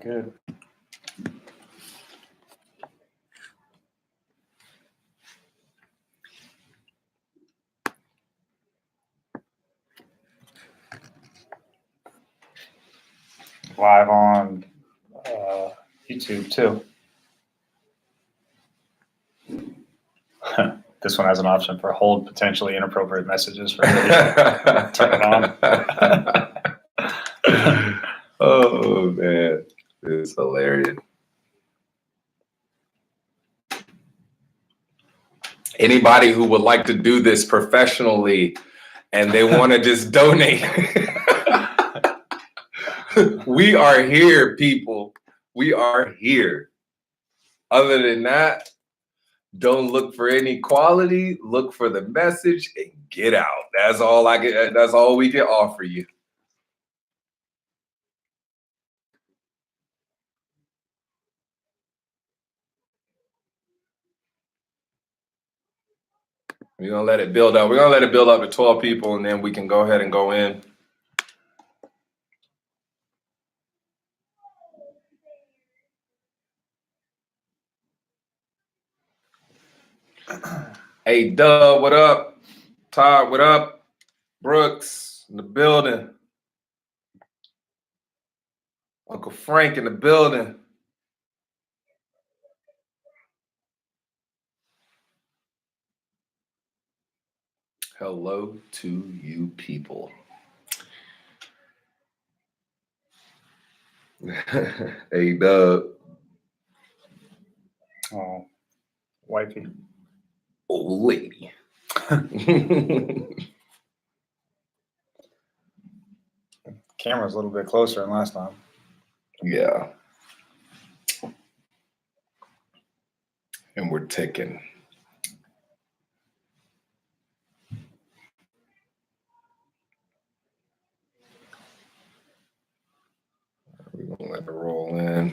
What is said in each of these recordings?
Good. Live on YouTube too. This one has an option for hold potentially inappropriate messages for video. Turn it on. Oh man, it's hilarious. Anybody who would like to do this professionally and they want to just donate, we are here, people. We are here. Other than that, don't look for any quality. Look for the message and get out. That's all I get. That's all we can offer you. We're gonna let it build up. We're gonna let it build up to 12 people, and then we can go ahead and go in. Hey, Dub, what up? Todd, what up? Brooks in the building. Uncle Frank in the building. Hello to you people. Hey, Dub. Oh, wifey. Old lady. Camera's a little bit closer than last time. Yeah. And we're ticking. We're gonna let it roll in.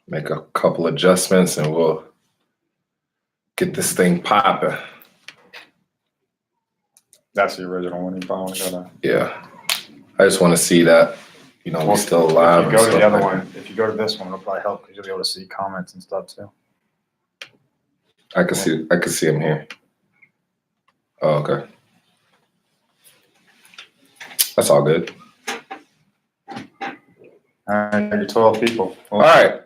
Make a couple adjustments and we'll get this thing popping. That's the original one. You probably gotta. Yeah. I just want to see that, we're still alive. If you go to the other one, if you go to this one, it'll probably help because you'll be able to see comments and stuff too. I can see him here. Oh, okay. That's all good. All right, you're 12 people. All right.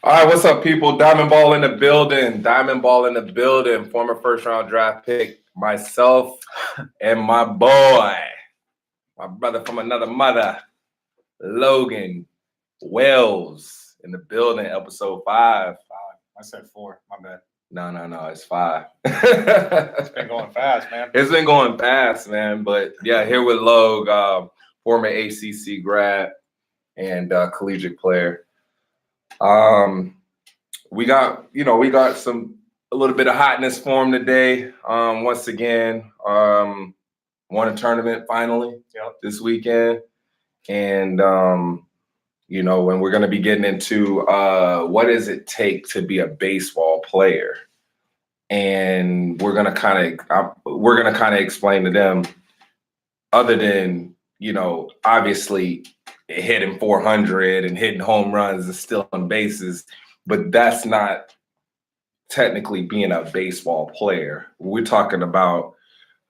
All right, what's up, people? Diamond Ball in the building. Diamond Ball in the building. Former first-round draft pick, myself, and my boy, my brother from another mother, Logan Wells, in the building. Episode 5. I said 4. My bad. No, it's 5. It's been going fast, man. It's been going fast, man. But yeah, here with Logue, former ACC grad and collegiate player. We got a little bit of hotness for him today. Once again, won a tournament finally this weekend. And, when we're going to be getting into what does it take to be a baseball player? And we're going to kind of explain to them, other than, obviously hitting 400 and hitting home runs and stealing bases, but that's not technically being a baseball player. We're talking about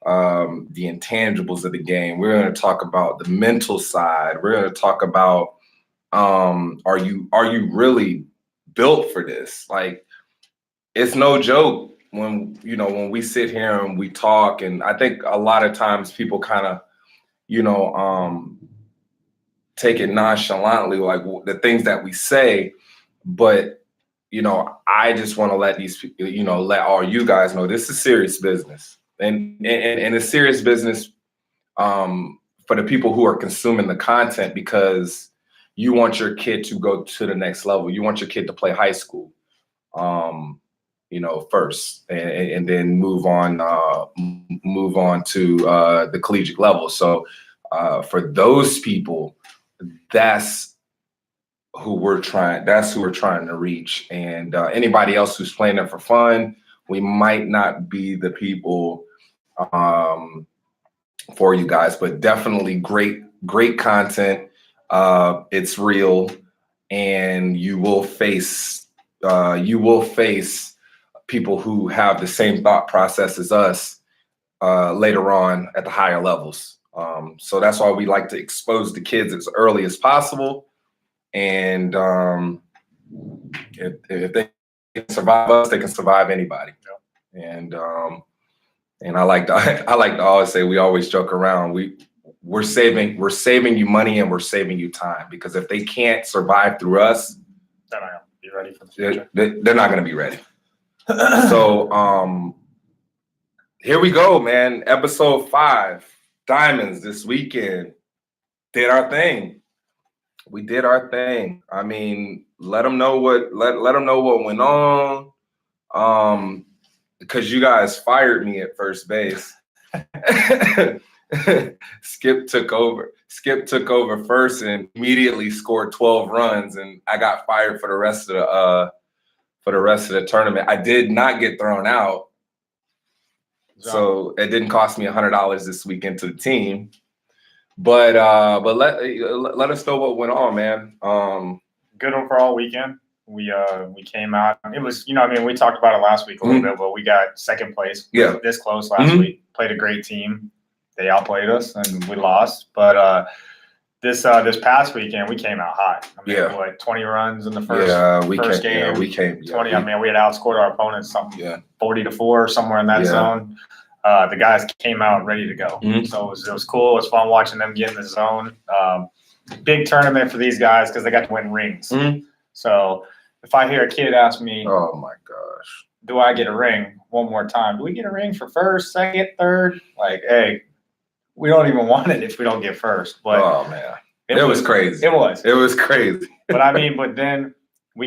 the intangibles of the game. We're going to talk about the mental side. We're going to talk about are you really built for this? Like, it's no joke when we sit here and we talk, and I think a lot of times people kind of take it nonchalantly, like the things that we say, but I just want to let these people, let all you guys know this is serious business, and it's serious business for the people who are consuming the content, because you want your kid to go to the next level. You want your kid to play high school, first, and then move on to the collegiate level. So for those people, that's who we're trying to reach. And anybody else who's playing it for fun, we might not be the people for you guys, but definitely great content. It's real, and you will face people who have the same thought process as us later on at the higher levels. So that's why we like to expose the kids as early as possible. And if they can survive us, they can survive anybody. And I like to always say, we always joke around. We're saving you money, and we're saving you time, because if they can't survive through us, They're not gonna be ready for the future. they're not going to be ready. So here we go, man. Episode 5, Diamonds this weekend. Did our thing. We did our thing. I mean, let them know what went on. Because you guys fired me at first base. Skip took over first and immediately scored 12 runs, and I got fired for the rest of the tournament. I did not get thrown out, so it didn't cost me $100 this weekend to the team. But let us know what went on, man. Good overall weekend. We came out. It was, we talked about it last week a little bit, but we got second place. Yeah. This close last week. Played a great team. They outplayed us and we lost. But this past weekend we came out hot. 20 runs in the first game. Yeah, we came. 20. We had outscored our opponents 40-4, somewhere in that zone. The guys came out ready to go. So it was cool. It was fun watching them get in the zone. Big tournament for these guys because they got to win rings. So if I hear a kid ask me, "Oh my gosh, do I get a ring one more time? Do we get a ring for first, second, third?" Like, hey, we don't even want it if we don't get first. But oh man, it was crazy. It was crazy. But then we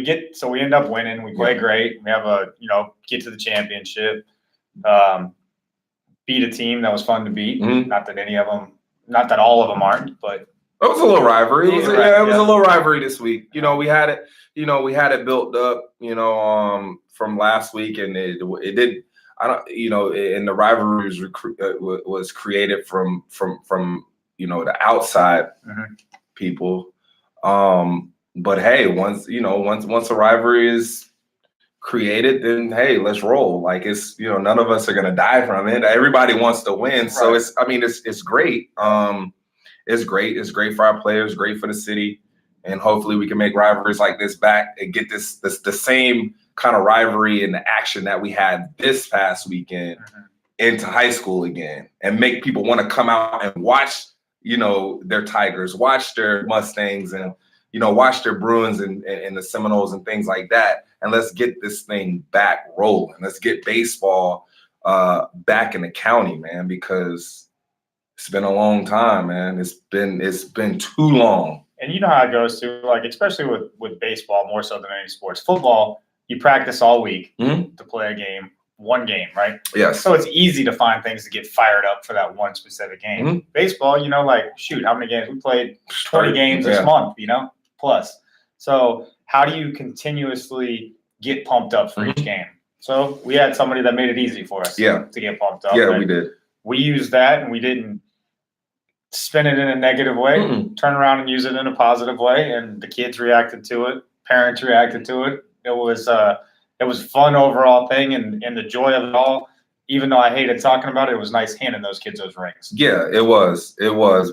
end up winning. We play great. We have get to the championship. Beat a team that was fun to beat. Not that all of them aren't, but it was a little rivalry. It was a little rivalry this week. Yeah. We had it built up, from last week, and it did. And the rivalry was created from the outside people. But hey, once a rivalry is created, then hey, let's roll. Like, it's none of us are gonna die from it. Everybody wants to win, right. So it's great. It's great. It's great for our players, great for the city, and hopefully we can make rivalries like this back and get the same kind of rivalry and the action that we had this past weekend into high school again, and make people want to come out and watch, their Tigers, watch their Mustangs, and watch their Bruins and the Seminoles and things like that. And let's get this thing back rolling. Let's get baseball back in the county, man, because it's been a long time, man. It's been too long. And you know how it goes too, like, especially with baseball more so than any sports. Football, you practice all week to play a game, one game, right? Yes. So it's easy to find things to get fired up for that one specific game. Baseball, shoot, how many games? We played 20 games this month, plus. So how do you continuously get pumped up for each game? So we had somebody that made it easy for us to get pumped up. Yeah, we did. We used that, and we didn't spin it in a negative way, turn around and use it in a positive way. And the kids reacted to it. Parents reacted to it. It was a fun overall thing, and the joy of it all, even though I hated talking about it, it was nice handing those kids those rings. Yeah, it was,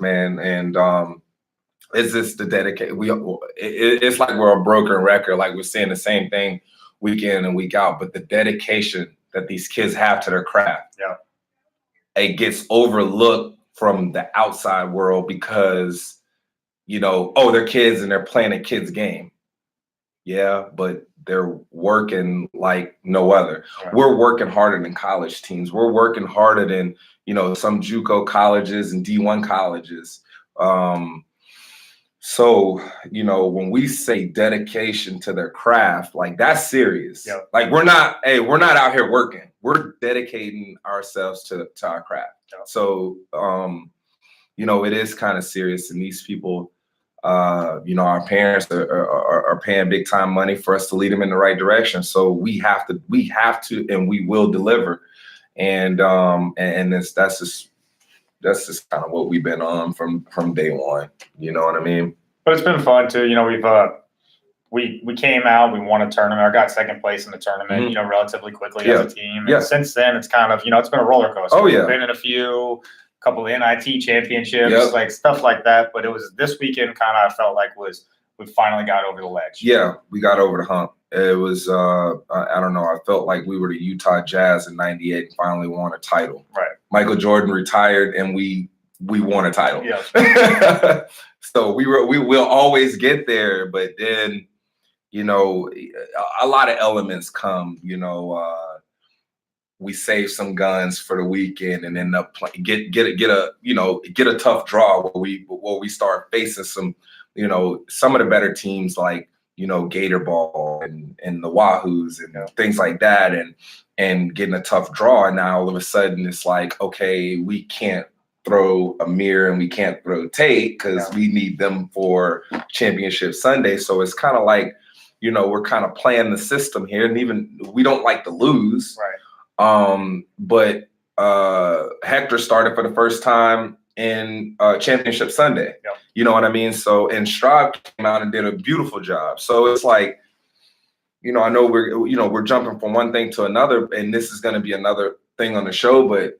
man. And it's just the dedication. It's like we're a broken record. Like, we're saying the same thing week in and week out, but the dedication that these kids have to their craft, it gets overlooked from the outside world because, they're kids and they're playing a kid's game. Yeah, but they're working like no other. Right. We're working harder than college teams. We're working harder than, some JUCO colleges and D1 colleges. So, when we say dedication to their craft, like, that's serious. Yep. Like, we're not out here working. We're dedicating ourselves to our craft. Yep. So, it is kind of serious, and these people You know, our parents are paying big time money for us to lead them in the right direction. So we have to, and we will deliver. And that's just kind of what we've been on from day one. You know what I mean? But it's been fun too. You know, we came out, we won a tournament, or got second place in the tournament, you know, relatively quickly as a team. And since then, it's kind of, you know, it's been a roller coaster. Oh, yeah. We've been in a couple of NIT championships, like stuff like that. But it was this weekend kind of, I felt like we finally got over the ledge. Yeah, we got over the hump. It was, I don't know, I felt like we were the Utah Jazz in '98 and finally won a title. Right. Michael Jordan retired and we won a title. Yeah. So we'll always get there, but then, you know, a lot of elements come, you know, we save some guns for the weekend and end up get a tough draw where we start facing some, you know, some of the better teams like, you know, Gator Ball and the Wahoos and things like that, and getting a tough draw. And now all of a sudden it's like, okay, we can't throw Amir and we can't throw Tate because we need them for Championship Sunday. So it's kind of like, you know, we're kind of playing the system here, and even we don't like to lose. Right. But Hector started for the first time in Championship Sunday. Yep. You know what I mean? So, and Straub came out and did a beautiful job. So it's like, you know, I know we're jumping from one thing to another, and this is going to be another thing on the show, but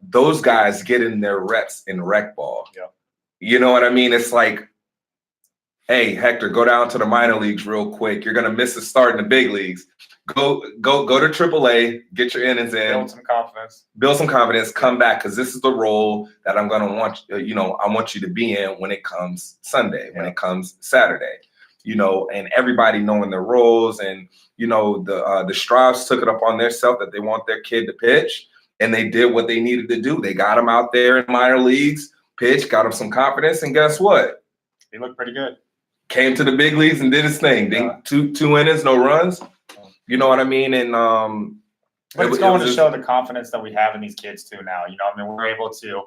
those guys get in their reps in rec ball. Yep. You know what I mean? It's like, hey, Hector, go down to the minor leagues real quick. You're gonna miss a start in the big leagues. Go to AAA, get your innings in. Build some confidence. Come back, because this is the role that I'm gonna want. You know, I want you to be in when it comes Sunday, when it comes Saturday. You know, and everybody knowing their roles, and you know, the Straubs took it up on themselves that they want their kid to pitch, and they did what they needed to do. They got him out there in minor leagues, pitch, got him some confidence, and guess what? He looked pretty good. Came to the big leagues and did his thing. Two innings, no runs. You know what I mean? And but it's going to show the confidence that we have in these kids too now. You know, I mean, we're able to,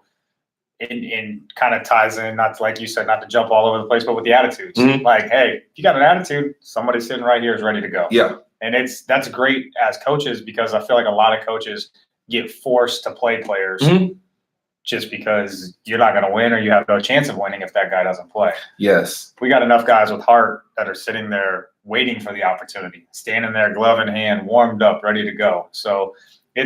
in kind of ties in, not to, like you said, not to jump all over the place, but with the attitudes. Like, hey, if you got an attitude, somebody sitting right here is ready to go. Yeah. And that's great as coaches, because I feel like a lot of coaches get forced to play players just because you're not going to win, or you have no chance of winning if that guy doesn't play. Yes. We got enough guys with heart that are sitting there waiting for the opportunity, standing there, glove in hand, warmed up, ready to go. So it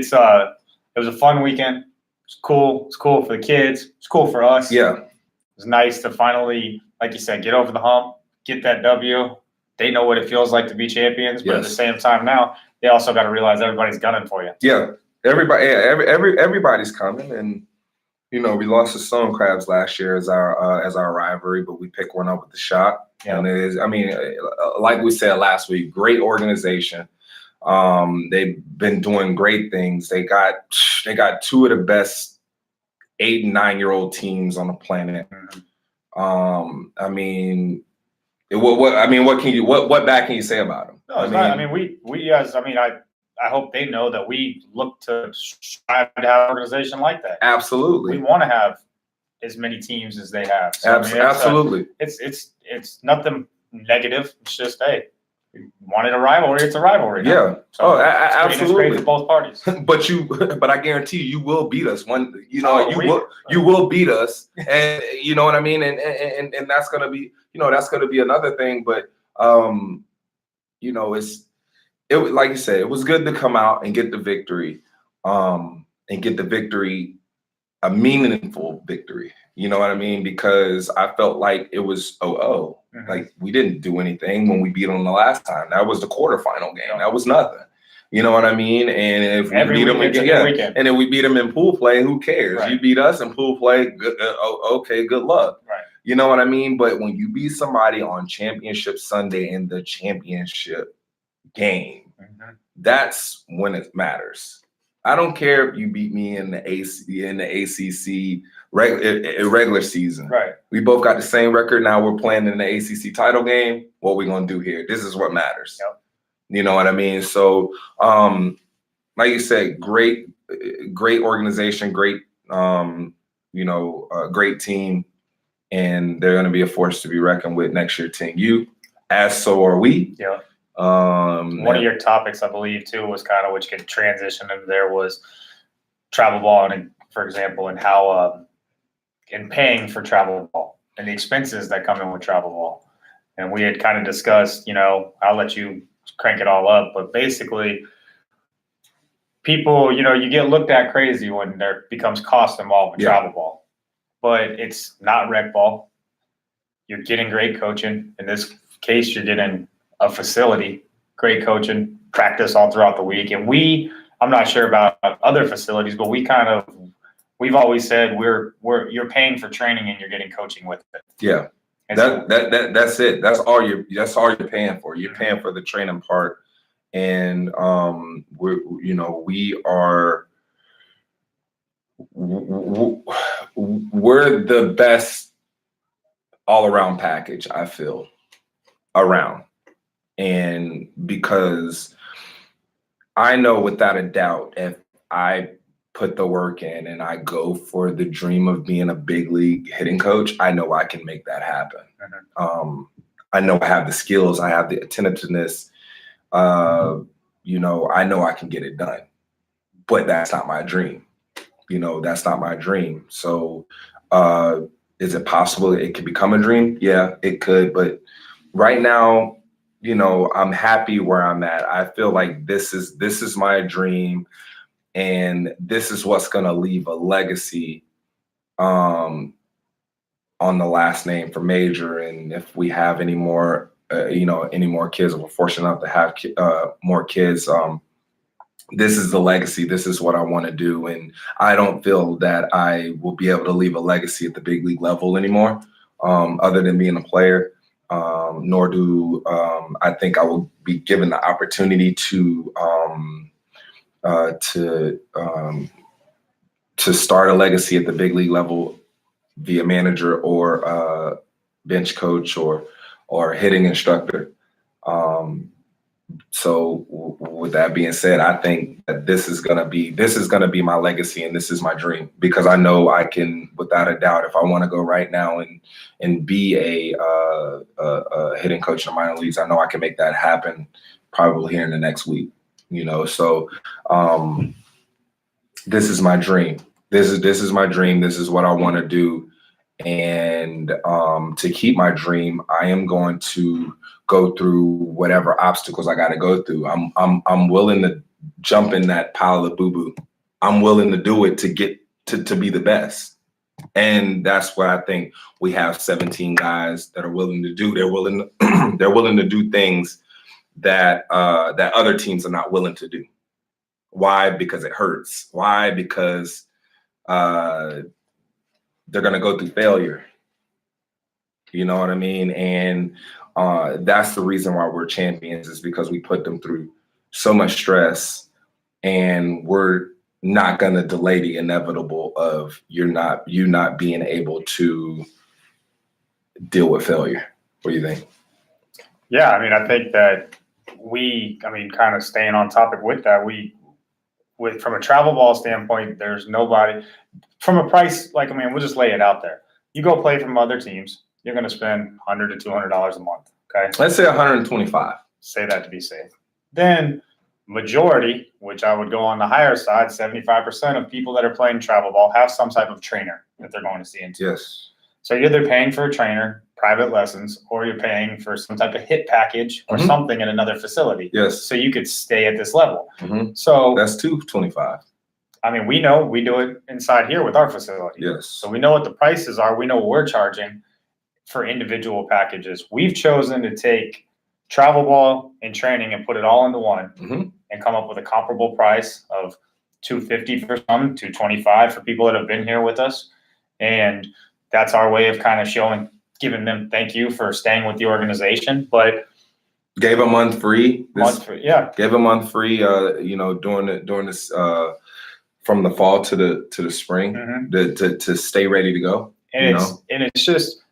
was a fun weekend. It's cool. It's cool for the kids. It's cool for us. Yeah. It was nice to finally, like you said, get over the hump, get that W. They know what it feels like to be champions, but at the same time now, they also got to realize everybody's gunning for you. Yeah. Everybody's coming. And you know, we lost to Stone Crabs last year as our rivalry, but we picked one up with the shot. Yeah. And it is, I mean, like we said last week, great organization. They've been doing great things. They got two of the best 8 and 9-year-old teams on the planet. I mean, what back can you say about them? No, I hope they know that we look to strive to have an organization like that. Absolutely. We want to have as many teams as they have. So, absolutely. It's nothing negative. It's just, hey, we wanted a rivalry. It's a rivalry. Yeah. So absolutely. It's great for both parties. But I guarantee you will beat us one. You know, you will beat us, and you know what I mean. And that's gonna be, you know, that's gonna be another thing. But you know, it like you said, it was good to come out and get the victory, a meaningful victory. You know what I mean? Because I felt like it was like we didn't do anything when we beat them the last time. That was the quarterfinal game. That was nothing. You know what I mean? And if we beat them again, and if we beat them in pool play, who cares? Right. You beat us in pool play, good, okay, good luck. Right. You know what I mean? But when you beat somebody on Championship Sunday in the championship game, that's when it matters. I don't care if you beat me in the ACC regular season. Right. We both got the same record. Now we're playing in the ACC title game. What we gonna do here? This is what matters. Yep. You know what I mean? So, like you said, great organization, great, great team. and they're going to be a force to be reckoned with next year, Team U, as so are we. Yeah. One of your topics, I believe, too, was kind of which could transition into there was travel ball, and for example, and how in paying for travel ball and the expenses that come in with travel ball. And we had kind of discussed, I'll let you crank it all up, but basically people, you get looked at crazy when there becomes cost involved with travel ball, but it's not rec ball. You're getting great coaching. In this case, you're getting a facility, great coaching, practice all throughout the week. And I'm not sure about other facilities, but we've always said you're paying for training and you're getting coaching with it. Yeah. And that's it. That's all you're paying for. You're paying for the training part. And we're the best all around package, I feel, around. And because I know without a doubt, if I put the work in and I go for the dream of being a big league hitting coach, I know I can make that happen. Mm-hmm. I know I have the skills, I have the attentiveness. I know I can get it done, but that's not my dream. That's not my dream. So is it possible it could become a dream? Yeah, it could. But right now, I'm happy where I'm at. I feel like this is my dream, and this is what's going to leave a legacy on the last name for Major. And if we have any more, any more kids, we're fortunate enough to have more kids. This is the legacy. This is what I want to do. And I don't feel that I will be able to leave a legacy at the big league level anymore, other than being a player. Nor do I think I will be given the opportunity to start a legacy at the big league level via manager or bench coach or hitting instructor. So with that being said, I think that this is gonna be my legacy, and this is my dream, because I know I can, without a doubt, if I want to go right now and be a hitting coach in the minor leagues, I know I can make that happen probably here in the next week. So this is my dream. This is my dream. This is what I want to do. And to keep my dream, I am going to go through whatever obstacles I got to go through. I'm willing to jump in that pile of boo-boo. I'm willing to do it to get to be the best. And that's what I think we have 17 guys that are willing to do. They're willing to do things that that other teams are not willing to do. Why? Because it hurts. Why? Because they're going to go through failure. You know what I mean? And that's the reason why we're champions, is because we put them through so much stress, and we're not going to delay the inevitable of you not being able to deal with failure. What do you think? Yeah, I think that kind of staying on topic with that, from a travel ball standpoint, there's nobody from a price, we'll just lay it out there. You go play from other teams, you're going to spend $100 to $200 a month. Okay. Let's say 125. Say that to be safe. Then majority, which I would go on the higher side, 75% of people that are playing travel ball have some type of trainer that they're going to see into. Yes. So you're either paying for a trainer, private lessons, or you're paying for some type of hit package or something in another facility. Yes. So you could stay at this level. Mm-hmm. So that's $225. We know we do it inside here with our facility. Yes. So we know what the prices are. We know what we're charging for individual packages. We've chosen to take travel ball and training and put it all into one and come up with a comparable price of $250 for some, $225 for people that have been here with us. And that's our way of kind of giving them thank you for staying with the organization. But gave a month free. Gave a month free. During this from the fall to the spring to stay ready to go. And it's just,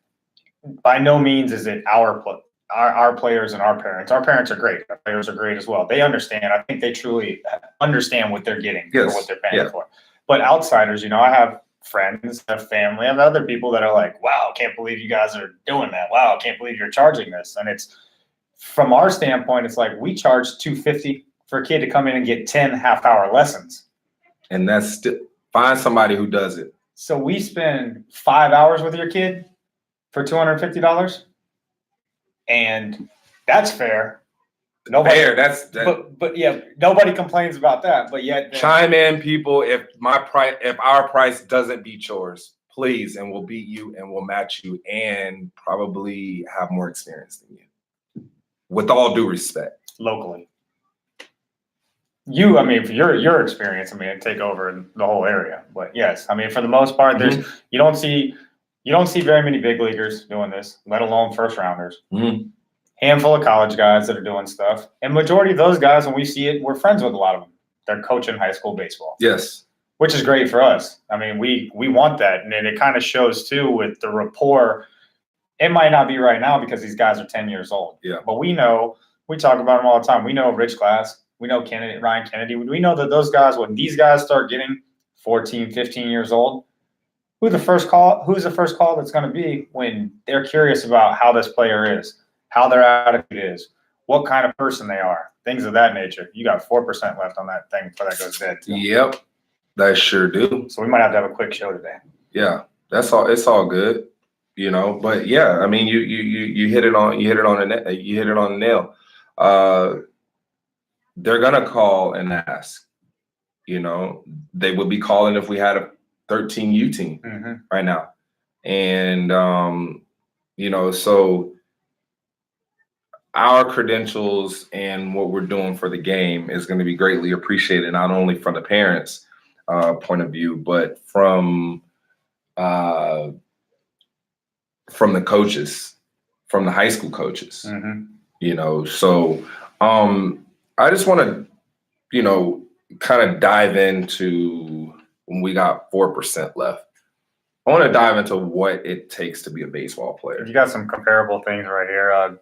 by no means is it our players and our parents. Our parents are great. Our players are great as well. They understand. I think they truly understand what they're getting for what they're paying for. But outsiders, I have friends, I have family, I have other people that are like, wow, I can't believe you guys are doing that. Wow, I can't believe you're charging this. And it's from our standpoint, it's like we charge $250 for a kid to come in and get 10 half-hour lessons. And that's still find somebody who does it. So we spend 5 hours with your kid for $250, and that's fair. Nobody, fair. That's but yeah, nobody complains about that. But yet, chime in, people. If our price doesn't beat yours, please, and we'll beat you, and we'll match you, and probably have more experience than you. With all due respect, locally. I mean, for your experience, I mean, take over in the whole area. But yes, I mean, for the most part, there's you don't see very many big leaguers doing this, let alone first rounders. Handful of college guys that are doing stuff, and majority of those guys, when we see it, we're friends with a lot of them. They're coaching high school baseball. Yes, which is great for us. I mean, we want that, and it kind of shows too with the rapport. It might not be right now because these guys are 10 years old. Yeah, but we know. We talk about them all the time. We know Rich Glass. We know Ryan Kennedy. We know that those guys, when these guys start getting 14, 15 years old, who's the first call that's going to be when they're curious about how this player is, how their attitude is, what kind of person they are, things of that nature. You got 4% left on that thing before that goes dead, too. Yep, that sure do. So we might have to have a quick show today. Yeah, that's all. It's all good, you know. But yeah, I mean, you hit it on the nail. They're gonna call and ask. You know, they would be calling if we had a 13U team right now, and you know, so our credentials and what we're doing for the game is going to be greatly appreciated, not only from the parents' point of view, but from the coaches, from the high school coaches. You know, so I just want to, you know, kind of dive into when we got 4% left. I want to dive into what it takes to be a baseball player. You got some comparable things right here.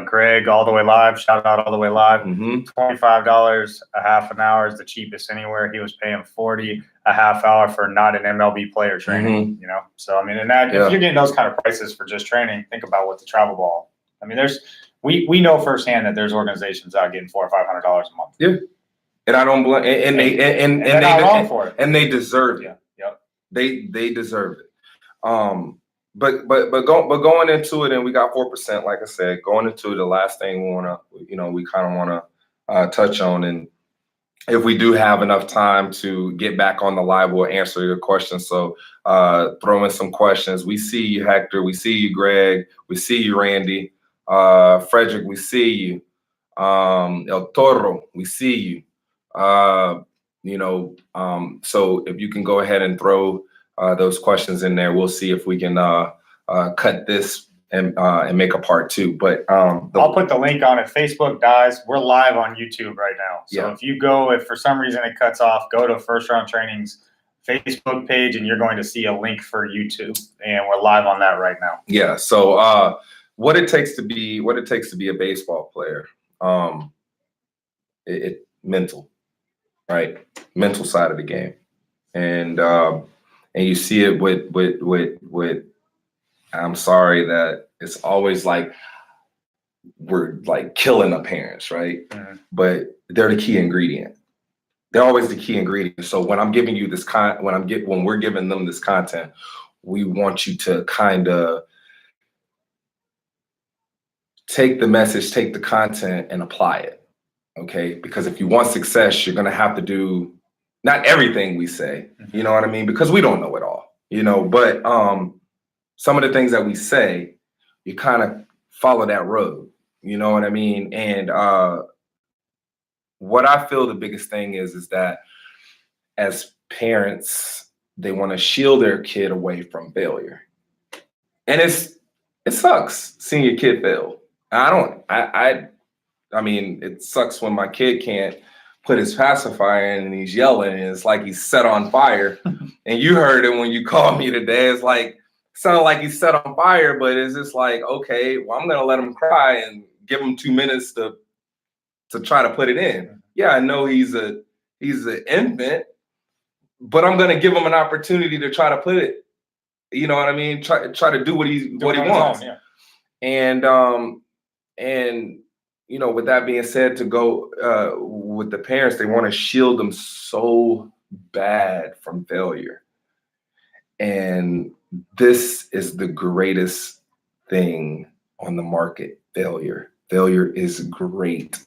Greg, All the Way Live, shout out All the Way Live. $25 a half an hour is the cheapest anywhere. He was paying $40 a half hour for not an MLB player training. You know, so I mean, and that if you're getting those kind of prices for just training, think about what the travel ball. I mean, we know firsthand that there's organizations out getting $400 or $500 a month. Yeah, and I don't blame, and they're not wrong for it, and they deserve it. Yep. They deserve it. But going into it, and we got 4%. Like I we going into it, the last thing we kind of want to touch on, and if we do have enough time to get back on the live, we'll answer your questions. So throw in some questions. We see you, Hector. We see you, Greg. We see you, Randy. Frederick, we see you. El Toro, we see you. So if you can go ahead and throw those questions in there, we'll see if we can cut this and make a part 2. But I'll put the link on it. Facebook dies. We're live on YouTube right now. So if you go, if for some reason it cuts off, go to First Round Training's Facebook page, and you're going to see a link for YouTube, and we're live on that right now. Yeah. So what it takes to be a baseball player, it mental, right? Mental side of the game, and you see it with. I'm sorry that it's always like we're like killing the parents, right? But they're the key ingredient. They're always the key ingredient. So when I'm giving you this when we're giving them this content, we want you to kind of take the message, take the content, and apply it. Okay? Because if you want success, you're gonna have to do not everything we say. You know what I mean? Because we don't know it all. You know, but some of the things that we say, you kind of follow that road. You know what I mean? And what I feel the biggest thing is that as parents, they want to shield their kid away from failure. And it sucks seeing your kid fail. I mean, it sucks when my kid can't put his pacifier in and he's yelling and it's like he's set on fire. And you heard it when you called me today. It's like, sounded like he's set on fire, but it's just like, okay, well, I'm gonna let him cry and give him 2 minutes to try to put it in. Yeah, I know he's an infant, but I'm gonna give him an opportunity to try to put it. You know what I mean? Try to do what he wants. Yeah. And you know, with that being said, to go with the parents, they want to shield them so bad from failure. And this is the greatest thing on the market, failure. Failure is great.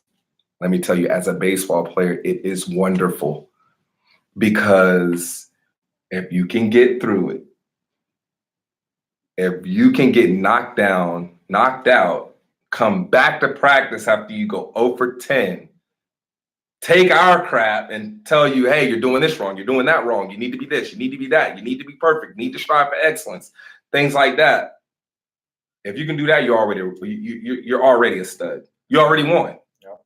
Let me tell you, as a baseball player, it is wonderful, because if you can get through it, if you can get knocked down, knocked out, come back to practice after you go 0 for 10, take our crap and tell you, hey, you're doing this wrong, you're doing that wrong, you need to be this, you need to be that, you need to be perfect, you need to strive for excellence, things like that. If you can do that, you're already a stud. You already won. Yep.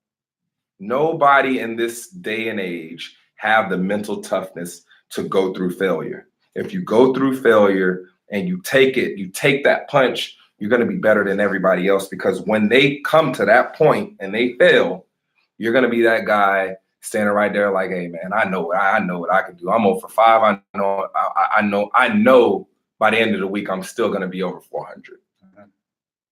Nobody in this day and age have the mental toughness to go through failure. If you go through failure and you take it, you take that punch, you're going to be better than everybody else, because when they come to that point and they fail, you're going to be that guy standing right there like, hey, man, I know what I can do. I'm 0 for 5. I know by the end of the week, I'm still going to be over 400. Mm-hmm.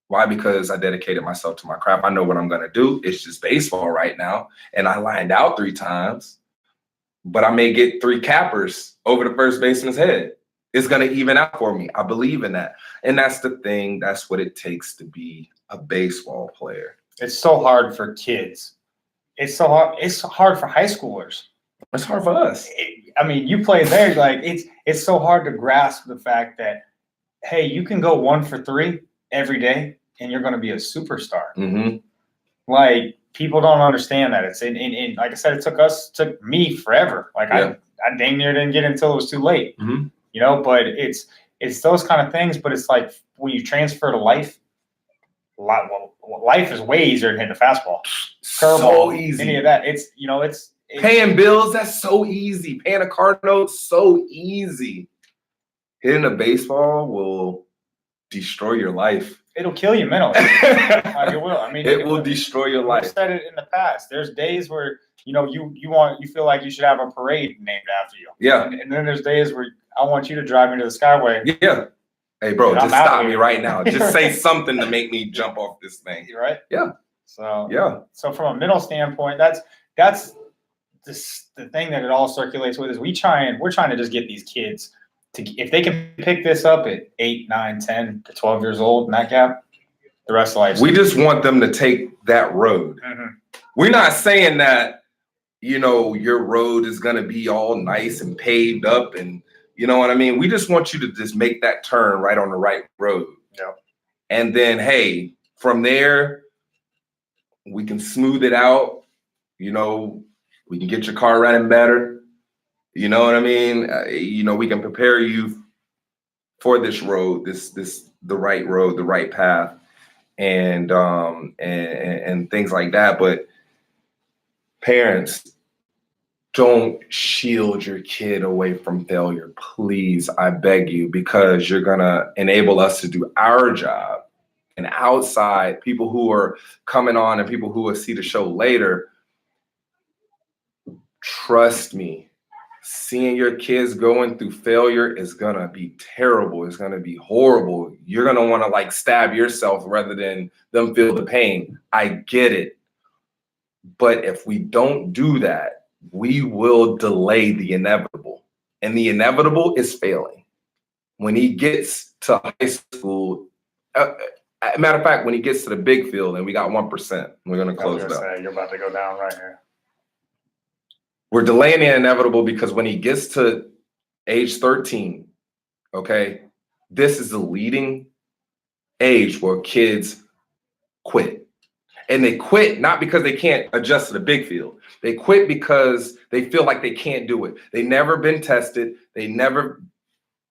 Why? Because I dedicated myself to my craft. I know what I'm going to do. It's just baseball right now. And I lined out 3 times, but I may get 3 cappers over the first baseman's head. It's going to even out for me. I believe in that. And that's the thing. That's what it takes to be a baseball player. It's so hard for kids. It's so hard. It's hard for high schoolers. It's hard for us. I mean, you play there. Like it's so hard to grasp the fact that, hey, you can go 1 for 3 every day and you're going to be a superstar. Mm-hmm. Like, people don't understand that. It's and like I said, it took me forever. Like, yeah. I dang near didn't get it until it was too late. Mm-hmm. You know, but it's those kind of things. But it's like when you transfer to life, life is way easier than hitting a fastball. Curveball, so easy. Any of that. It's paying bills. That's so easy. Paying a car note, so easy. Hitting a baseball will destroy your life. It'll kill you mentally. It will. I mean, it will destroy your life. I've said it in the past. There's days where you feel like you should have a parade named after you. Yeah. And then there's days where I want you to drive me to the Skyway. Yeah. Hey, bro, just stop me right now. Just say something to make me jump off this thing. You're right. Yeah. So yeah. So from a mental standpoint, that's the thing that it all circulates with is we're trying to just get these kids to, if they can pick this up at 8, 9, 10 to 12 years old in that gap, the rest of life. We just want them to take that road. Mm-hmm. We're not saying that, your road is going to be all nice and paved up and, you know what I mean? We just want you to just make that turn right on the right road. Yeah. And then, hey, from there, we can smooth it out. We can get your car running better. You know what I mean? We can prepare you for this road, the right road, the right path, and things like that. But parents, don't shield your kid away from failure, please. I beg you, because you're gonna enable us to do our job. And outside, people who are coming on and people who will see the show later, trust me, seeing your kids going through failure is gonna be terrible. It's gonna be horrible. You're gonna want to stab yourself rather than them feel the pain. I get it. But if we don't do that, we will delay the inevitable. And the inevitable is failing. When he gets to high school, matter of fact, when he gets to the big field and we got 1%, we're going to close it up. You're about to go down right here. We're delaying the inevitable because when he gets to age 13, okay, this is the leading age where kids quit. And they quit not because they can't adjust to the big field. They quit because they feel like they can't do it. They've never been tested. They never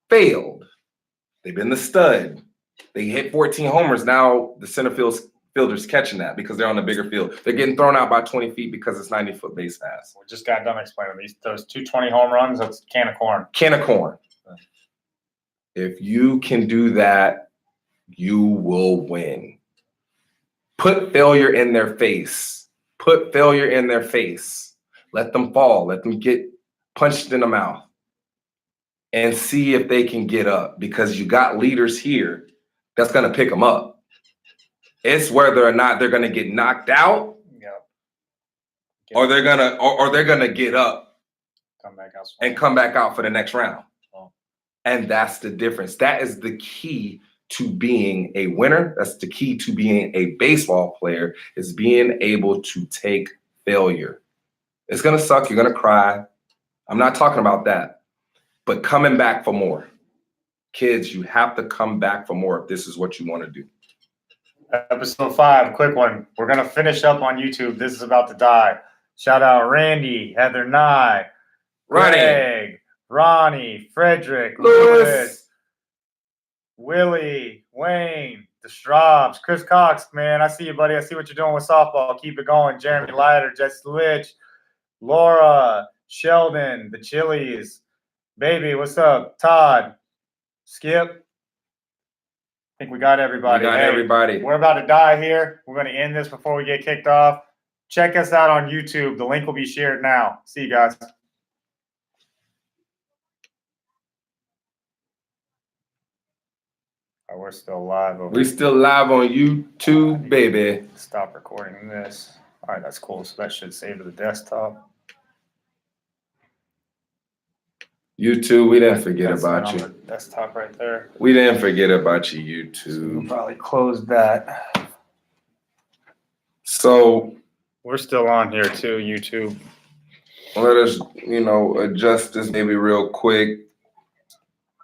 failed. They've been the stud. They hit 14 homers. Now the center fielder's catching that because they're on the bigger field. They're getting thrown out by 20 feet because it's 90-foot base pass. We just got done explaining those 220 home runs. That's a can of corn. Can of corn. If you can do that, you will win. Put failure in their face. Put failure in their face. Let them fall. Let them get punched in the mouth. and see if they can get up, because you got leaders here that's going to pick them up. It's whether or not they're going to get knocked out, or they're gonna get up, come back out for the next round. Oh. And that's the difference. That is the key to being a winner. That's the key to being a baseball player, is being able to take failure. It's gonna suck. You're gonna cry. I'm not talking about that, but coming back for more. Kids, you have to come back for more if this is what you want to do. Episode 5, quick one. We're going to finish up on YouTube. This is about to die. Shout out Randy, Heather Nye, Greg, Ronnie, Frederick, Lewis, Willie, Wayne, the Straubs, Chris Cox, man. I see you, buddy. I see what you're doing with softball. Keep it going. Jeremy Leiter, Jesse Litch, Laura, Sheldon, the Chili's, baby, what's up? Todd, Skip. I think we got everybody. Everybody. We're about to die here. We're going to end this before we get kicked off. Check us out on YouTube. The link will be shared now. See you guys. Oh, we're still live. We're still live on YouTube, baby. Stop recording this. All right, that's cool. So that should save to the desktop. YouTube, we didn't forget about you. Desktop right there. We didn't forget about you, YouTube. We'll probably close that. So we're still on here too, YouTube. Let us, adjust this maybe real quick.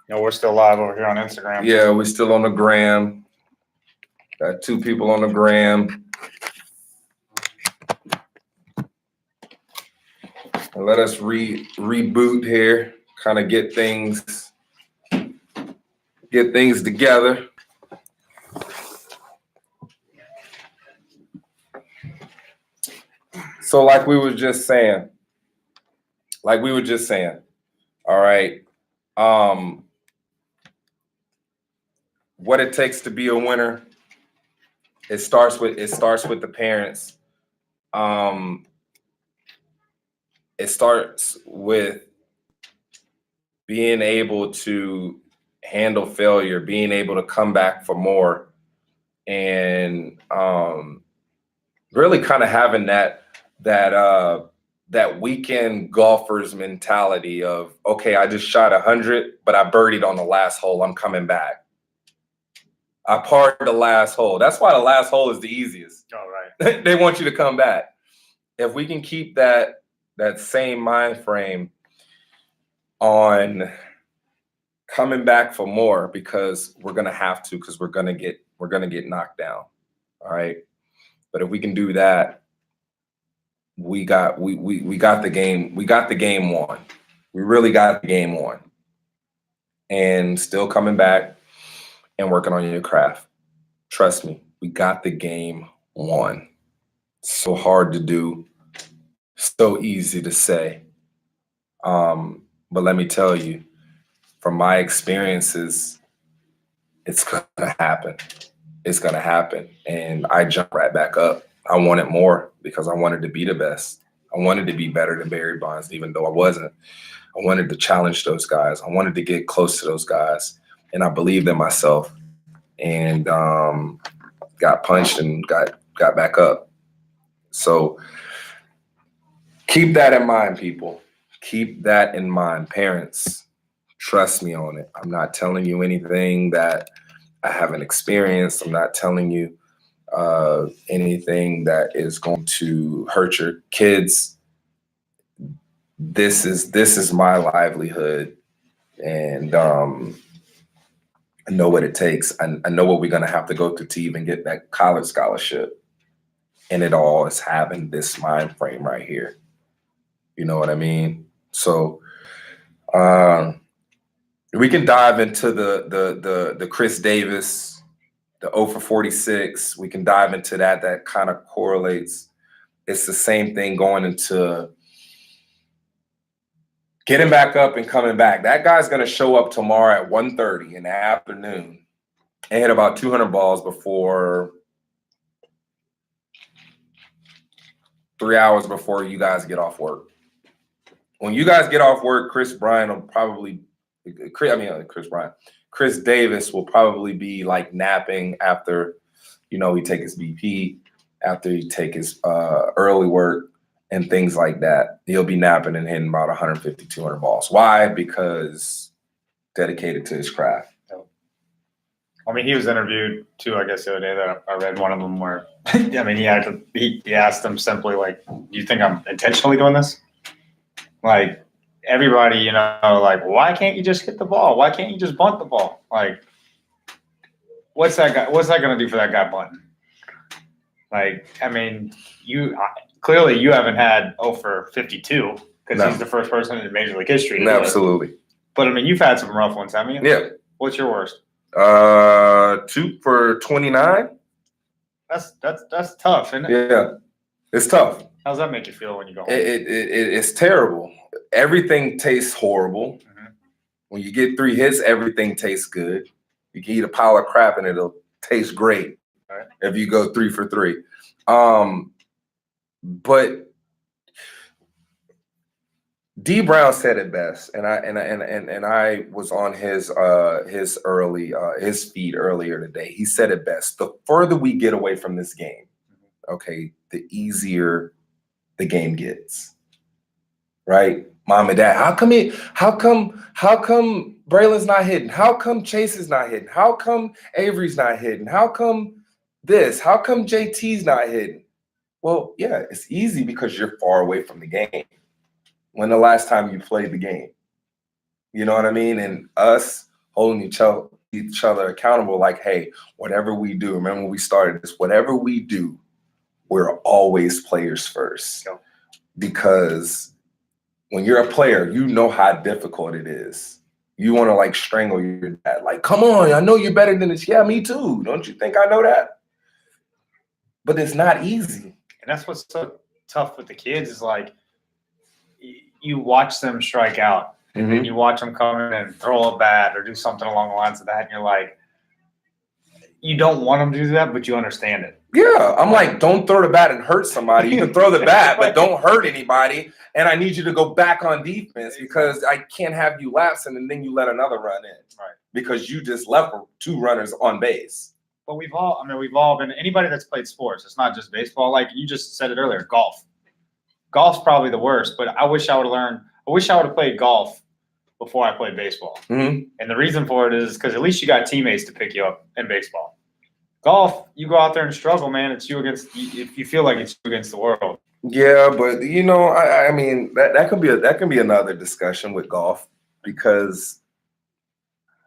No, we're still live over here on Instagram. Yeah, we're still on the gram. Got 2 people on the gram. And let us reboot here. Kind of get things together. So like we were just saying, all right, what it takes to be a winner, it starts with the parents. It starts with being able to handle failure, being able to come back for more, and really kind of having that weekend golfer's mentality of, okay, I just shot 100, but I birdied on the last hole. I'm coming back. I parred the last hole. That's why the last hole is the easiest. All right. They want you to come back. If we can keep that same mind frame on coming back for more, because we're gonna have to, because we're gonna get knocked down. All right. But if we can do that, we got the game. We got the game won. We really got the game won. And still coming back and working on your craft. Trust me, we got the game won. So hard to do, so easy to say. But let me tell you, from my experiences, it's gonna happen. It's gonna happen. And I jumped right back up. I wanted more because I wanted to be the best. I wanted to be better than Barry Bonds, even though I wasn't. I wanted to challenge those guys. I wanted to get close to those guys. And I believed in myself, and got punched and got back up. So keep that in mind, people. Keep that in mind. Parents, trust me on it. I'm not telling you anything that I haven't experienced. I'm not telling you anything that is going to hurt your kids. This is my livelihood, and I know what it takes. I know what we're going to have to go through to even get that college scholarship, and it all is having this mind frame right here. You know what I mean? So we can dive into the Chris Davis, the 0 for 46. We can dive into that. That kind of correlates. It's the same thing going into getting back up and coming back. That guy's going to show up tomorrow at 1:30 in the afternoon and hit about 200 balls before 3 hours before you guys get off work. When you guys get off work, Chris Bryant will probably Chris Bryant. Chris Davis will probably be like napping after, he take his BP, after he take his early work and things like that. He'll be napping and hitting about 150, 200 balls. Why? Because dedicated to his craft. I mean, he was interviewed too, I guess, the other day that I read one of them where, he asked them simply, like, do you think I'm intentionally doing this? Like, everybody, like, why can't you just hit the ball? Why can't you just bunt the ball? Like, what's that going to do for that guy bunting? Like, I mean, clearly you haven't had 0 for 52 because he's the first person in Major League history to do it. Absolutely. But, I mean, you've had some rough ones, haven't you? Yeah. What's your worst? 2 for 29. That's tough, isn't it? Yeah, it's tough. How does that make you feel when you go home? It's terrible. Everything tastes horrible. Mm-hmm. When you get 3 hits, everything tastes good. You can eat a pile of crap and it'll taste great. Right. If you go 3 for 3. But D Brown said it best, and I was on his feed earlier today. He said it best. The further we get away from this game, okay, the easier the game gets. Right? Mom and Dad, how come Braylon's not hitting? How come Chase is not hitting? How come Avery's not hitting? How come this? How come JT's not hitting? Well, yeah, it's easy because you're far away from the game. When the last time you played the game? You know what I mean? And us holding each other accountable, like, hey, whatever we do, remember when we started this, whatever we do, we're always players first. Yeah. Because when you're a player, you know how difficult it is. You want to like strangle your dad. Like, come on, I know you're better than this. Yeah, me too. Don't you think I know that? But it's not easy. And that's what's so tough with the kids is like, you watch them strike out, and then you watch them come in and throw a bat or do something along the lines of that, and you're like, you don't want them to do that, but you understand it. Yeah, I'm like, don't throw the bat and hurt somebody. You can throw the bat, but don't hurt anybody. And I need you to go back on defense because I can't have you lapsing and then you let another run in, right? Because you just left 2 runners on base. But we've all been, anybody that's played sports. It's not just baseball. Like you just said it earlier, golf. Golf's probably the worst, but I wish I would have played golf before I played baseball. Mm-hmm. And the reason for it is because at least you got teammates to pick you up in baseball. Golf, you go out there and struggle, man. It's you against, if you feel like it's you against the world. Yeah, but I mean that can be another discussion with golf because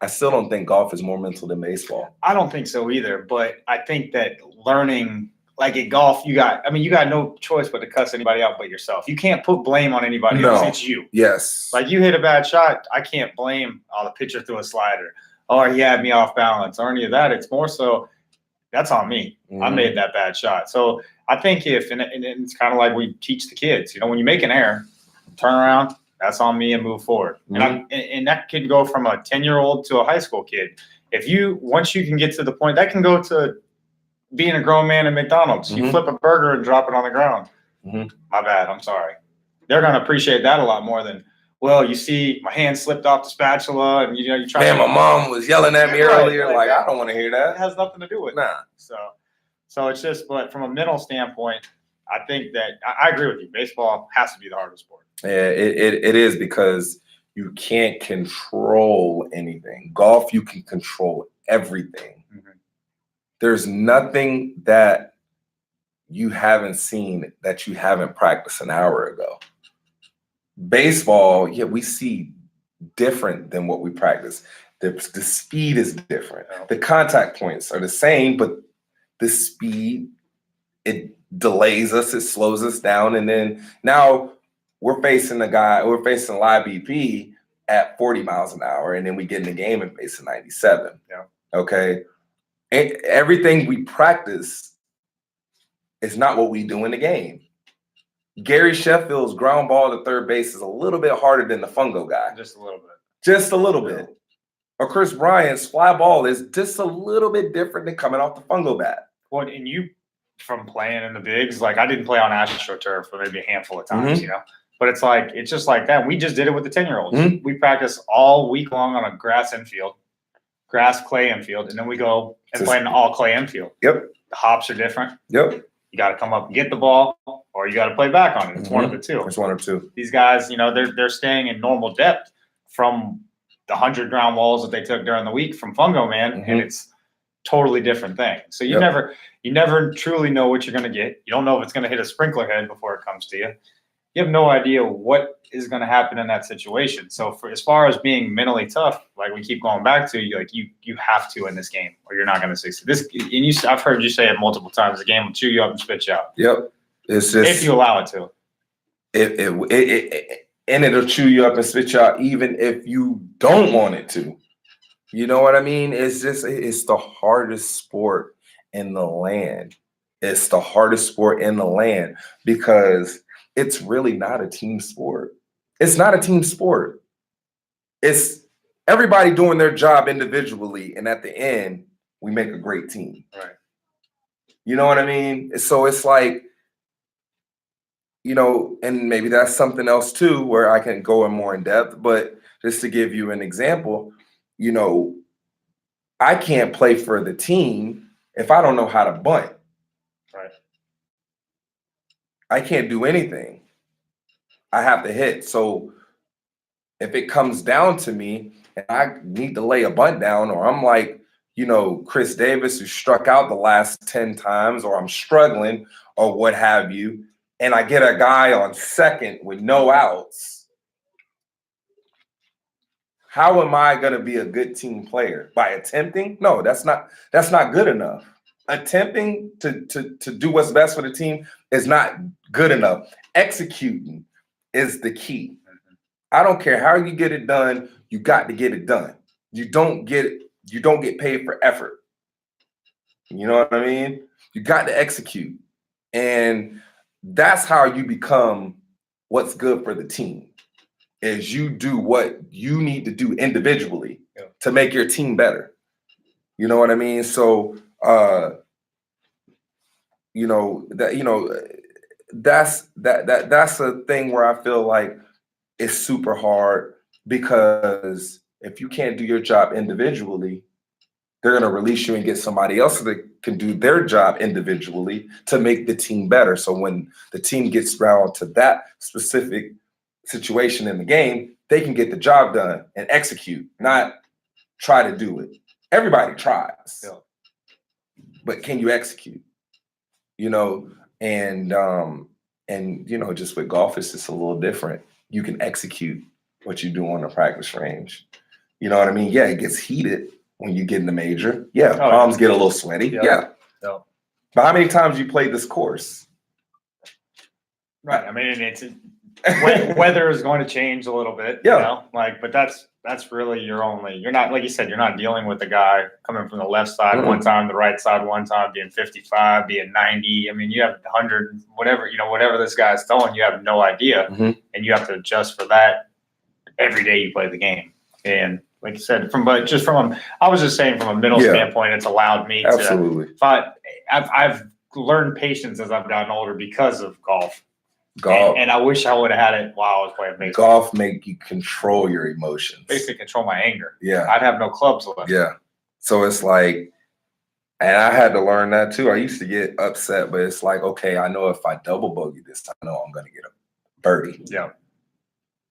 I still don't think golf is more mental than baseball. I don't think so either, but I think that learning. Like at golf, you got no choice but to cuss anybody out but yourself. You can't put blame on anybody else. It's you. Yes. Like you hit a bad shot, I can't blame the pitcher threw a slider or he had me off balance or any of that. It's more so that's on me. Mm-hmm. I made that bad shot. So I think and it's kind of like we teach the kids, when you make an error, turn around, that's on me and move forward. Mm-hmm. And that could go from a 10-year-old to a high school kid. Once you can get to the point, that can go to being a grown man at McDonald's. Mm-hmm. You flip a burger and drop it on the ground. Mm-hmm. My bad. I'm sorry. They're going to appreciate that a lot more than, well, you see my hand slipped off the spatula and you try. Man, my mom was yelling at me earlier. Like, I don't want to hear that. It has nothing to do with it. Nah. So it's just, but from a mental standpoint, I think that I agree with you. Baseball has to be the hardest sport. Yeah, it is because you can't control anything. Golf, you can control everything. Mm-hmm. There's nothing that you haven't seen that you haven't practiced an hour ago. Baseball, yeah, we see different than what we practice. The speed is different. The contact points are the same, but the speed, it delays us, it slows us down. And then now we're facing live BP at 40 miles an hour, and then we get in the game and facing 97. Yeah. Okay. Everything we practice is not what we do in the game. Gary Sheffield's ground ball to third base is a little bit harder than the fungo guy. Just a little bit. Just a little bit. Or Chris Bryant's fly ball is just a little bit different than coming off the fungo bat. Well, and you, from playing in the bigs, like I didn't play on AstroTurf for maybe a handful of times, But it's just like that. We just did it with the 10-year-olds. Mhm. We practice all week long on a grass infield, clay infield, and then we go and play an all clay infield. Yep. The hops are different. Yep. You got to come up and get the ball, or you got to play back on it. It's one of the two. It's one or two. These guys, they're staying in normal depth from the 100 ground walls that they took during the week from Fungo Man, and it's totally different thing. So you never truly know what you're going to get. You don't know if it's going to hit a sprinkler head before it comes to you. You have no idea what is going to happen in that situation. So as far as being mentally tough, like we keep going back to, you have to in this game, or you're not going to succeed. I've heard you say it multiple times. The game will chew you up and spit you out. Yep. It's just if you allow it to. And it'll chew you up and spit you out, even if you don't want it to. You know what I mean? It's the hardest sport in the land. It's the hardest sport in the land because it's really not a team sport. It's not a team sport. It's everybody doing their job individually, and at the end, we make a great team. Right. You know what I mean? So it's like, and maybe that's something else too, where I can go in more in depth, but just to give you an example, I can't play for the team if I don't know how to bunt. Right. I can't do anything. I have to hit. So if it comes down to me and I need to lay a bunt down, or I'm like, Chris Davis, who struck out the last 10 times, or I'm struggling or what have you, and I get a guy on second with no outs, how am I going to be a good team player? By attempting? No, that's not good enough. Attempting to do what's best for the team is not good enough. Executing is the key. I don't care how you get it done, you got to get it done. You don't get paid for effort. You know what I mean? You got to execute. And that's how you become what's good for the team, is you do what you need to do individually to make your team better. You know what I mean? So that's a thing where I feel like it's super hard, because if you can't do your job individually, they're going to release you and get somebody else that can do their job individually to make the team better. So when the team gets around to that specific situation in the game, they can get the job done and execute, not try to do it. Everybody tries, but can you execute? And just with golf, it's just a little different. You can execute what you do on the practice range. You know what I mean? Yeah, it gets heated when you get in the major. Yeah, palms get a little sweaty. Yeah. But how many times you played this course? Right. I mean, it's weather is going to change a little bit. Yeah. But that's really you're not, like you said, you're not dealing with a guy coming from the left side one time, the right side one time, being 55, being 90. I mean, you have 100, whatever this guy's throwing, you have no idea. And you have to adjust for that every day you play the game. And like you said, I was just saying from a mental standpoint, it's allowed me Absolutely. I've learned patience as I've gotten older because of golf. And I wish I would have had it while I was playing baseball. Golf make you control your emotions. Basically control my anger. Yeah. I'd have no clubs left. Yeah. So it's like, and I had to learn that too. I used to get upset, but it's like, okay, I know if I double bogey this time, I know I'm going to get a birdie. Yeah.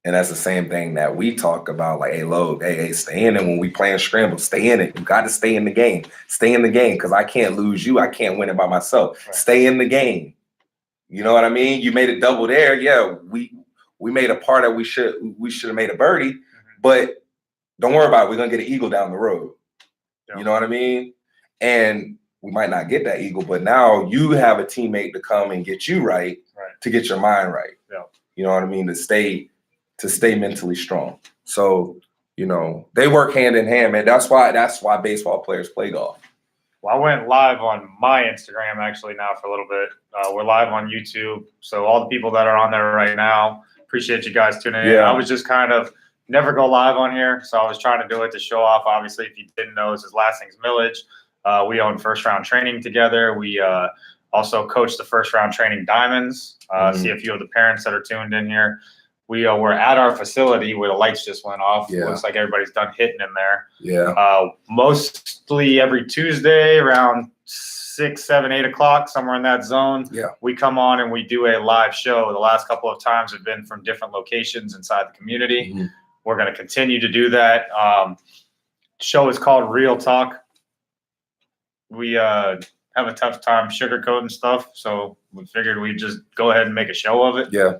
And that's the same thing that we talk about, like, hey, stay in it when we playing scramble. Stay in it. You got to stay in the game. Stay in the game, because I can't lose you. I can't win it by myself. Right. Stay in the game. You know what I mean? You made a double there. Yeah, we made a par that we should have made a birdie, but don't worry about it. We're going to get an eagle down the road. Yeah. You know what I mean? And we might not get that eagle, but now you have a teammate to come and get you right. To get your mind right. Yeah. You know what I mean? To stay mentally strong. So, they work hand in hand, man. That's why baseball players play golf. Well, I went live on my Instagram actually now for a little bit. We're live on YouTube. So all the people that are on there right now, appreciate you guys tuning in. I was just kind of never go live on here. So I was trying to do it to show off. Obviously, if you didn't know, this is Last Things Millage. We own First Round Training together. We Also coach the first round training diamonds. See a few of the parents that are tuned in here. We're at our facility where the lights just went off. Yeah. Looks like everybody's done hitting in there. Yeah. Mostly every Tuesday around 6, 7, 8 o'clock, somewhere in that zone. Yeah. We come on and we do a live show. The last couple of times have been from different locations inside the community. Mm-hmm. We're going to continue to do that. Show is called Real Talk. We have a tough time sugarcoating stuff, so we figured we'd just go ahead and make a show of it. Yeah.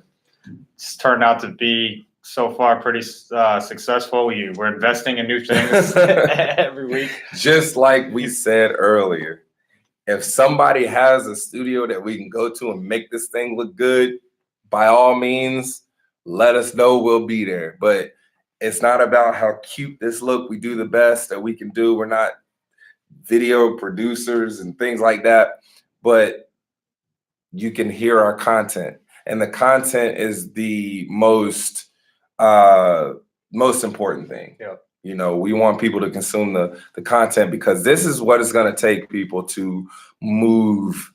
It's turned out to be so far pretty successful. We're investing in new things every week. Just like we said earlier, if somebody has a studio that we can go to and make this thing look good, by all means, let us know. We'll be there. But it's not about how cute this look. We do the best that we can do. We're not video producers and things like that, but you can hear our content. And the content is the most important thing. Yeah. You know, we want people to consume the content, because this is what it's going to take people to move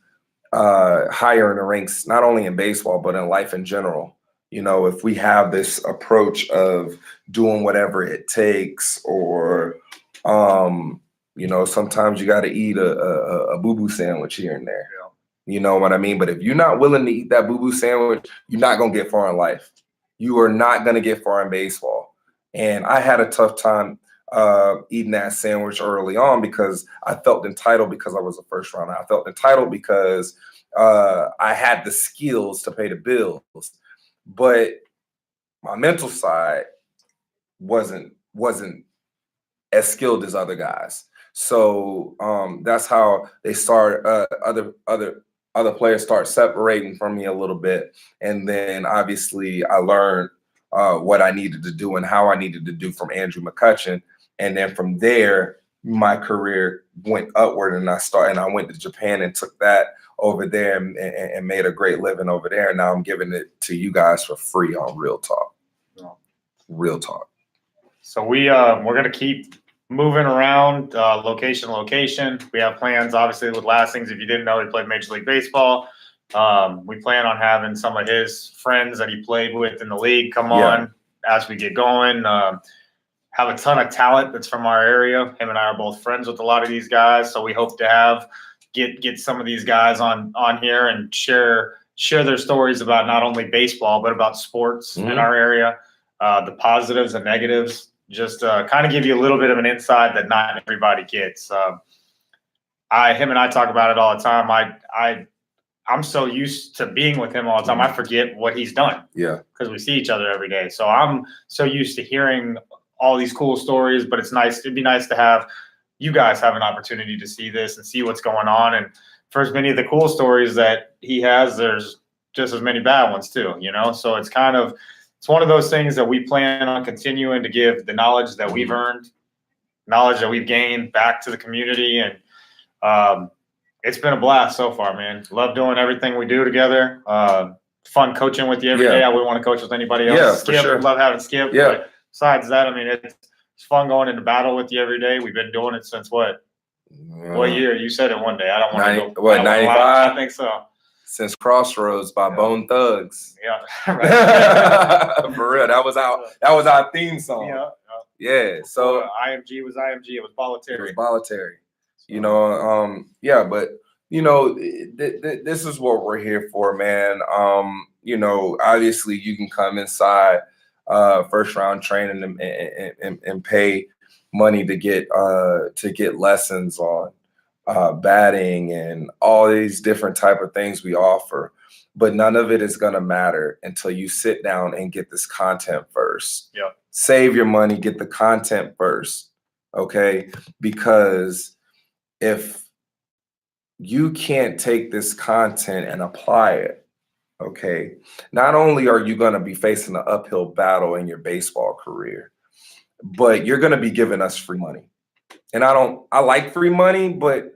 higher in the ranks, not only in baseball, but in life in general. You know, if we have this approach of doing whatever it takes, or, you know, sometimes you got to eat a boo-boo sandwich here and there. Yeah. You know what I mean? But if you're not willing to eat that boo-boo sandwich, you're not going to get far in life. You are not going to get far in baseball. And I had a tough time eating that sandwich early on, because I felt entitled because I was a first rounder. I felt entitled because I had the skills to pay the bills. But my mental side wasn't as skilled as other guys. So that's how they start. Other players start separating from me a little bit, and then obviously I learned what I needed to do and how I needed to do from Andrew McCutchen, and then from there my career went upward, and I went to Japan and took that over there and made a great living over there. And now I'm giving it to you guys for free on Real Talk. Yeah. Real Talk. So we're going to keep moving around location to location. We have plans, obviously, with Lastings. If you didn't know, he played Major League Baseball. We plan on having some of his friends that he played with in the league come on as we get going. Have a ton of talent that's from our area. Him and I are both friends with a lot of these guys, so we hope to get some of these guys on here and share their stories about not only baseball but about sports in our area, the positives and negatives. Just kind of give you a little bit of an insight that not everybody gets. Him and I talk about it all the time. I'm so used to being with him all the time, I forget what he's done. Yeah. Because we see each other every day. So I'm so used to hearing all these cool stories, but it'd be nice to have you guys have an opportunity to see this and see what's going on. And for as many of the cool stories that he has, there's just as many bad ones too, you know? So it's one of those things that we plan on continuing to give the knowledge that we've earned, knowledge that we've gained back to the community. And it's been a blast so far, man. Love doing everything we do together. Fun coaching with you every day. I wouldn't want to coach with anybody else. Yeah, Skip, for sure. Love having Skip. Yeah. But besides that, I mean, it's fun going into battle with you every day. We've been doing it since what year? You said it one day. I don't want to go. 95? I think so. Since Crossroads by Bone Thugs. Yeah. Right. For real. That was our theme song. Yeah. So IMG was IMG. It was voluntary. It was voluntary. You know, but you know, this is what we're here for, man. You know, obviously you can come inside first round training and pay money to get lessons on batting and all these different type of things we offer, but none of it is going to matter until you sit down and get this content first. Yeah. Save your money, get the content first. Okay. Because if you can't take this content and apply it, okay, not only are you going to be facing an uphill battle in your baseball career, but you're going to be giving us free money. And I like free money, but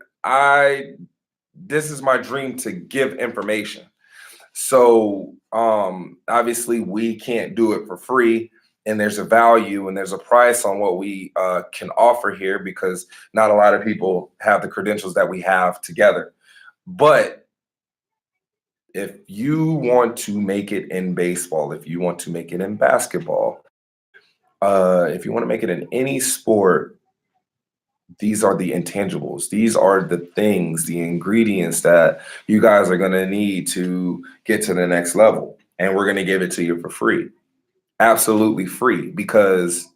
this is my dream to give information. So obviously we can't do it for free, and there's a value and there's a price on what we can offer here, because not a lot of people have the credentials that we have together. But if you want to make it in baseball, if you want to make it in basketball, if you want to make it in any sport, these are the intangibles. These are the things, the ingredients that you guys are going to need to get to the next level. And we're going to give it to you for free. Absolutely free, because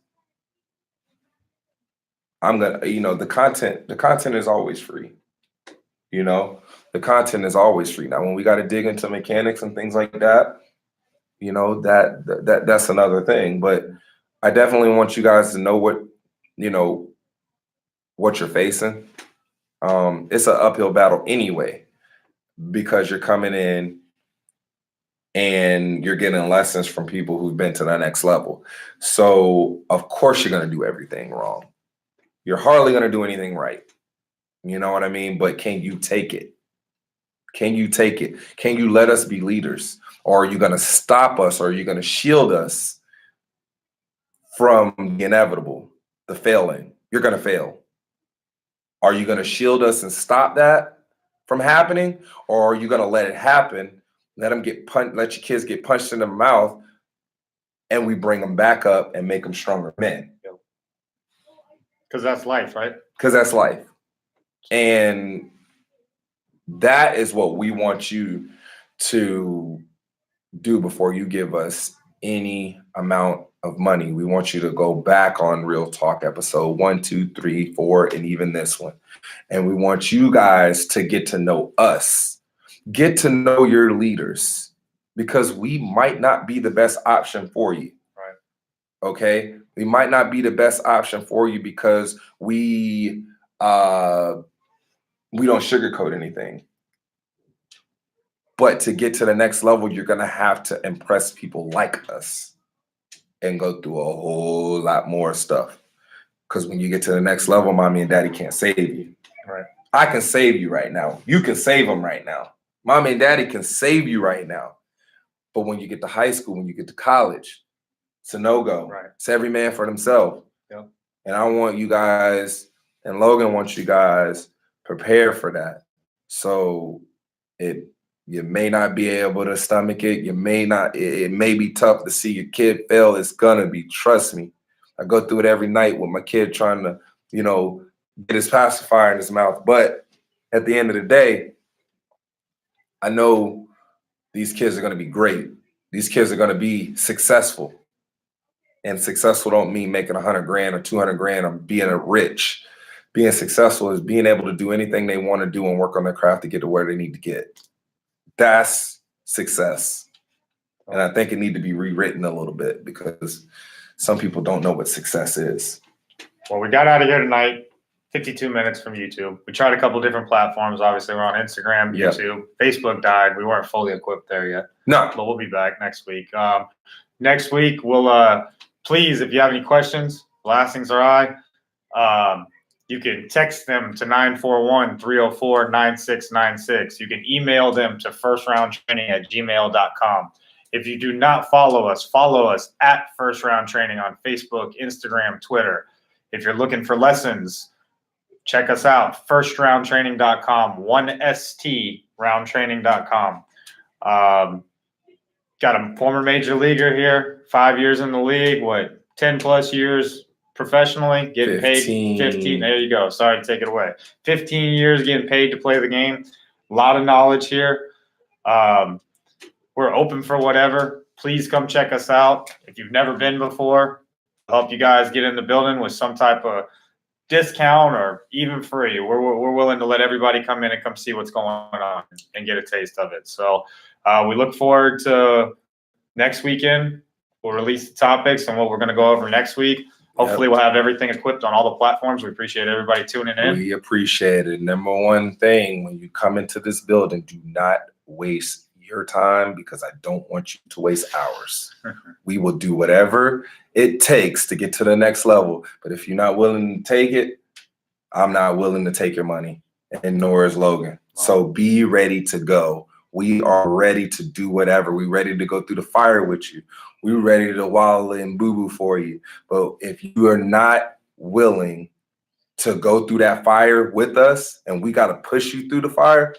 I'm going to, the content is always free. The content is always free. Now, when we got to dig into mechanics and things like that, that's another thing. But I definitely want you guys to know what you're facing. It's an uphill battle anyway, because you're coming in and you're getting lessons from people who've been to the next level. So of course you're going to do everything wrong. You're hardly going to do anything right. You know what I mean? But can you take it? Can you take it? Can you let us be leaders? Or are you going to stop us? Or are you going to shield us from the inevitable, the failing? You're going to fail. Are you going to shield us and stop that from happening? Or are you going to let it happen, let your kids get punched in the mouth, and we bring them back up and make them stronger men? Because that's life, right? Because that's life. And that is what we want you to do before you give us any amount of money. We want you to go back on Real Talk episode 1, 2, 3, 4, and even this one. And we want you guys to get to know us, get to know your leaders, because we might not be the best option for you. Right. Okay. We might not be the best option for you because we don't sugarcoat anything. But to get to the next level, you're going to have to impress people like us and go through a whole lot more stuff. Because when you get to the next level, mommy and daddy can't save you. Right. I can save you right now. You can save them right now. Mommy and daddy can save you right now. But when you get to high school, when you get to college, it's a no-go. Right. It's every man for themselves. Yep. And I want you guys, and Logan wants you guys prepared for that. So you may not be able to stomach it. It may be tough to see your kid fail. It's gonna be, trust me. I go through it every night with my kid trying to, get his pacifier in his mouth. But at the end of the day, I know these kids are gonna be great. These kids are gonna be successful. And successful don't mean making $100,000 or $200,000 or being rich. Being successful is being able to do anything they want to do and work on their craft to get to where they need to get. That's success. And I think it needs to be rewritten a little bit because some people don't know what success is. Well, we got out of here tonight, 52 minutes from YouTube. We tried a couple different platforms. Obviously, we're on Instagram, YouTube. Yep. Facebook died. We weren't fully equipped there yet. No. But we'll be back next week. Next week, we'll please, if you have any questions, blessings are high. You can text them to 941-304-9696. You can email them to firstroundtraining@gmail.com. If you do not follow us at First Round Training on Facebook, Instagram, Twitter. If you're looking for lessons, check us out, firstroundtraining.com, 1ST roundtraining.com. Got a former major leaguer here, 5 years in the league, 10 plus years professionally, getting 15. Paid 15. There you go. Sorry to take it away. 15 years getting paid to play the game. A lot of knowledge here. We're open for whatever. Please come check us out. If you've never been before, we'll help you guys get in the building with some type of discount or even free. We're willing to let everybody come in and come see what's going on and get a taste of it. So we look forward to next weekend. We'll release the topics and what we're going to go over next week. Hopefully we'll have everything equipped on all the platforms. We appreciate everybody tuning in. We appreciate it. Number one thing, when you come into this building, do not waste your time because I don't want you to waste ours. We will do whatever it takes to get to the next level. But if you're not willing to take it, I'm not willing to take your money, and nor is Logan. So be ready to go. We are ready to do whatever. We're ready to go through the fire with you. We're ready to waddle and boo-boo for you. But if you are not willing to go through that fire with us and we got to push you through the fire,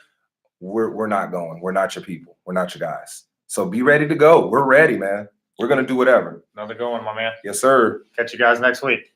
we're not going. We're not your people. We're not your guys. So be ready to go. We're ready, man. We're gonna do whatever. Another good one, my man. Yes, sir. Catch you guys next week.